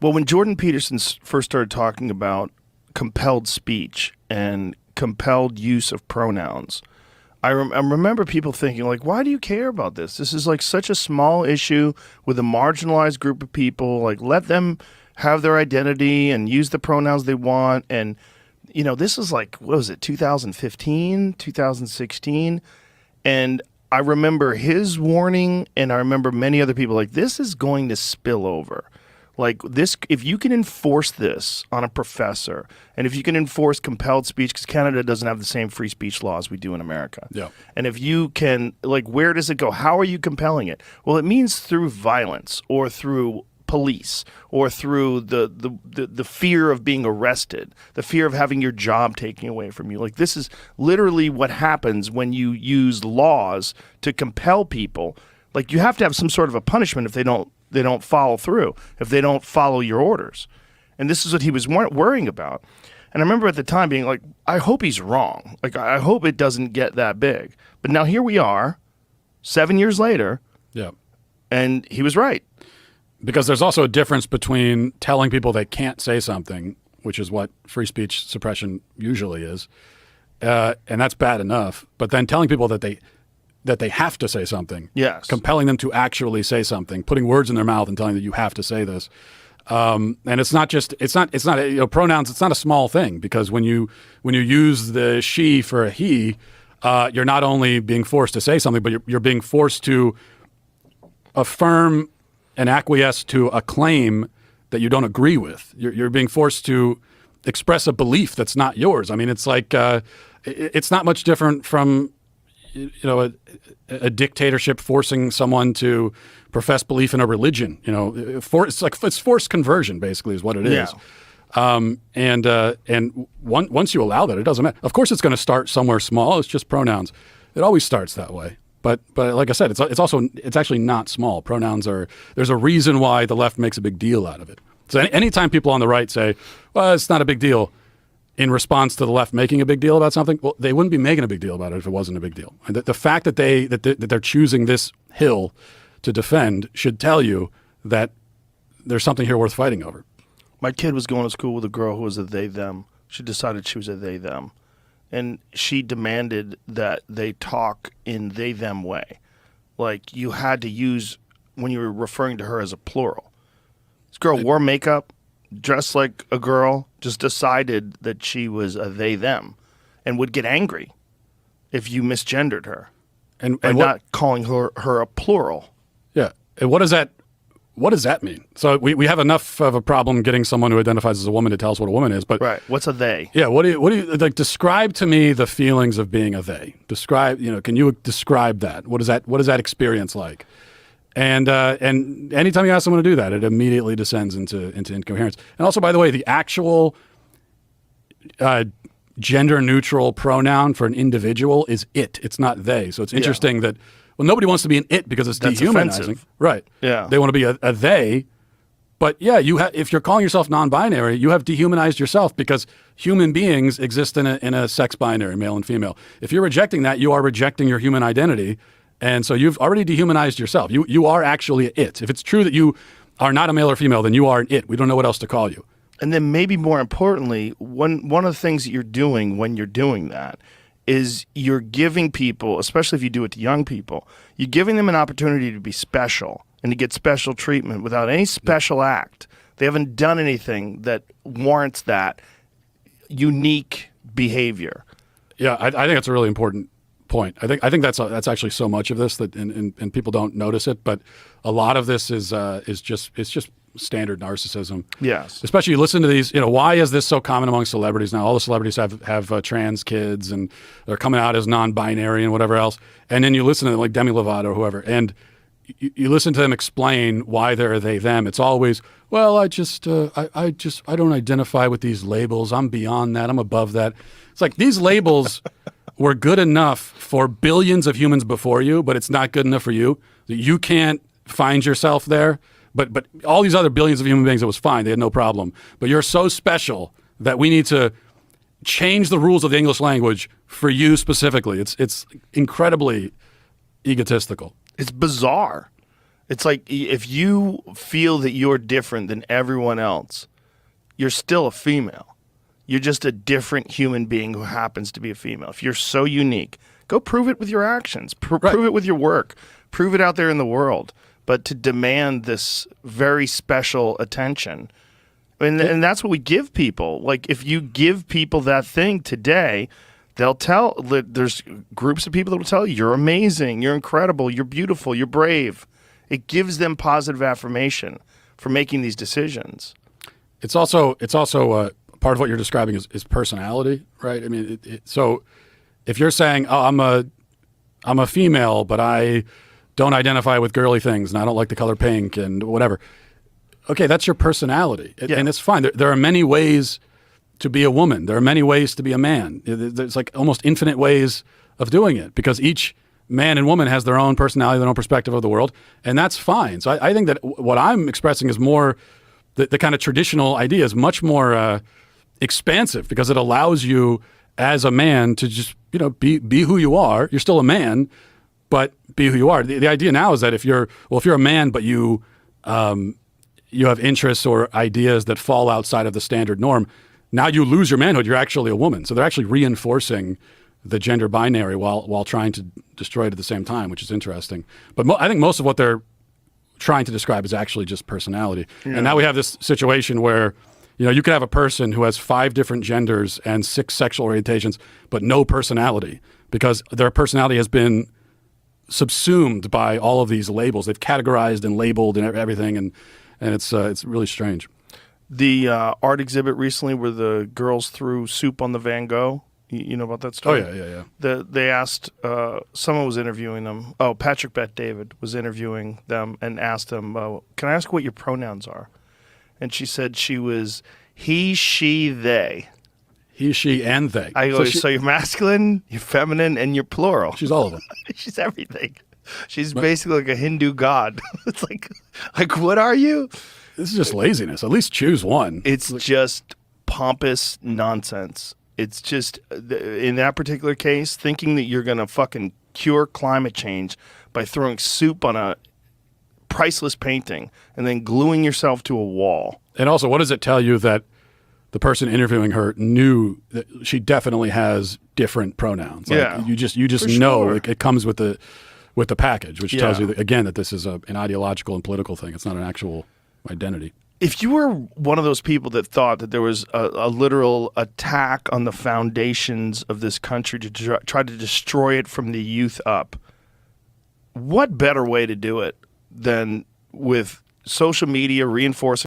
Well, when Jordan Peterson first started talking about compelled speech and compelled use of pronouns, I remember people thinking, like, why do you care about this? This is like such a small issue with a marginalized group of people. Like, let them have their identity and use the pronouns they want. And, you know, this is like, what was it, 2015, 2016? And I remember his warning, and I remember many other people like, this is going to spill over. Like this, if you can enforce this on a professor, and if you can enforce compelled speech, because Canada doesn't have the same free speech laws we do in America. Yeah. And if you can, like, where does it go? How are you compelling it? Well, it means through violence or through police or through the fear of being arrested, the fear of having your job taken away from you. Like, this is literally what happens when you use laws to compel people. Like, you have to have some sort of a punishment if they don't follow through, if they don't follow your orders. And this is what he was worrying about. And I remember at the time being like, I hope he's wrong. Like, I hope it doesn't get that big. But now here we are, 7 years later, yeah, and he was right. Because there's also a difference between telling people they can't say something, which is what free speech suppression usually is, and that's bad enough, but then telling people that they have to say something. Yes. Compelling them to actually say something, putting words in their mouth and telling them that you have to say this. And it's not you know, pronouns. It's not a small thing, because when you use the she for a he, you're not only being forced to say something, but you're being forced to affirm and acquiesce to a claim that you don't agree with. You're being forced to express a belief that's not yours. I mean, it's like it's not much different from, you know, a dictatorship forcing someone to profess belief in a religion. You know, it's forced conversion, basically, is what it is. Yeah. And once you allow that, it doesn't matter. Of course, it's going to start somewhere small. It's just pronouns. It always starts that way. But like I said, it's actually not small. Pronouns there's a reason why the left makes a big deal out of it. So anytime people on the right say, well, it's not a big deal, in response to the left making a big deal about something, well, they wouldn't be making a big deal about it if it wasn't a big deal. And the fact that they're choosing this hill to defend should tell you that there's something here worth fighting over. My kid was going to school with a girl who was a they, them. She decided she was a they, them. And she demanded that they talk in they, them way. Like, you had to use, when you were referring to her as a plural. This girl wore makeup, dressed like a girl, just decided that she was a they, them, and would get angry if you misgendered her and not calling her a plural. Yeah. And what does that mean? So we have enough of a problem getting someone who identifies as a woman to tell us what a woman is, but right. What's a they? Yeah. What do you like? Describe to me the feelings of being a they. Describe. You know, can you describe that? What is that experience like? And anytime you ask someone to do that, it immediately descends into incoherence. And also, by the way, the actual gender neutral pronoun for an individual is it. It's not they. So it's interesting that. Well, nobody wants to be an it because it's dehumanizing. Offensive. Right. Yeah. They want to be a they. But yeah, if you're calling yourself non-binary, you have dehumanized yourself, because human beings exist in a sex binary, male and female. If you're rejecting that, you are rejecting your human identity. And so you've already dehumanized yourself. You are actually it. If it's true that you are not a male or female, then you are an it. We don't know what else to call you. And then maybe more importantly, one of the things that you're doing when you're doing that is you're giving people, especially if you do it to young people, you're giving them an opportunity to be special and to get special treatment without any special act. They haven't done anything that warrants that unique behavior. Yeah, I think that's a really important point. I think that's actually so much of this that and people don't notice it, but a lot of this is just standard narcissism. Yes. Especially you listen to these, you know, why is this so common among celebrities now? All the celebrities have trans kids and they're coming out as non-binary and whatever else. And then you listen to them like Demi Lovato or whoever, and you listen to them explain why they're they, them. It's always, well, I don't identify with these labels. I'm beyond that. I'm above that. It's like these labels were good enough for billions of humans before you, but it's not good enough for you. You can't find yourself there. But all these other billions of human beings, it was fine. They had no problem. But you're so special that we need to change the rules of the English language for you specifically. It's incredibly egotistical. It's bizarre. It's like if you feel that you're different than everyone else, you're still a female. You're just a different human being who happens to be a female. If you're so unique, go prove it with your actions. Prove it with your work. Prove it out there in the world. But to demand this very special attention, and that's what we give people. Like if you give people that thing today, they'll tell. There's groups of people that will tell you, you're amazing, you're incredible, you're beautiful, you're brave. It gives them positive affirmation for making these decisions. It's also part of what you're describing is personality, right? I mean, so if you're saying, "Oh, I'm a female, but I don't identify with girly things, and I don't like the color pink, and whatever," okay, that's your personality, and it's fine. There are many ways to be a woman. There are many ways to be a man. There's like almost infinite ways of doing it because each man and woman has their own personality, their own perspective of the world, and that's fine. So I think that what I'm expressing is more the kind of traditional idea is much more expansive because it allows you as a man to just be who you are. You're still a man, but be who you are. The idea now is that if you're a man, but you have interests or ideas that fall outside of the standard norm, now you lose your manhood. You're actually a woman. So they're actually reinforcing the gender binary while trying to destroy it at the same time, which is interesting. But I think most of what they're trying to describe is actually just personality. Yeah. And now we have this situation where you could have a person who has 5 different genders and 6 sexual orientations, but no personality because their personality has been subsumed by all of these labels. They've categorized and labeled and everything, and it's really strange. The art exhibit recently where the girls threw soup on the Van Gogh. You know about that story? Oh, yeah. They asked, someone was interviewing them. Oh, Patrick Bet-David was interviewing them and asked them, can I ask what your pronouns are? And she said she was he, she, they. He, she, and they. I go, so you're masculine, you're feminine, and you're plural. She's all of them. She's everything. She's basically like a Hindu god. It's like what are you? This is just laziness. At least choose one. It's just pompous nonsense. It's just, in that particular case, thinking that you're going to fucking cure climate change by throwing soup on a priceless painting and then gluing yourself to a wall. And also, what does it tell you that the person interviewing her knew that she definitely has different pronouns? Like, you just know sure. It comes with the package, which tells you, that, again, that this is an ideological and political thing. It's not an actual identity. If you were one of those people that thought that there was a literal attack on the foundations of this country to try to destroy it from the youth up, what better way to do it than with social media reinforcing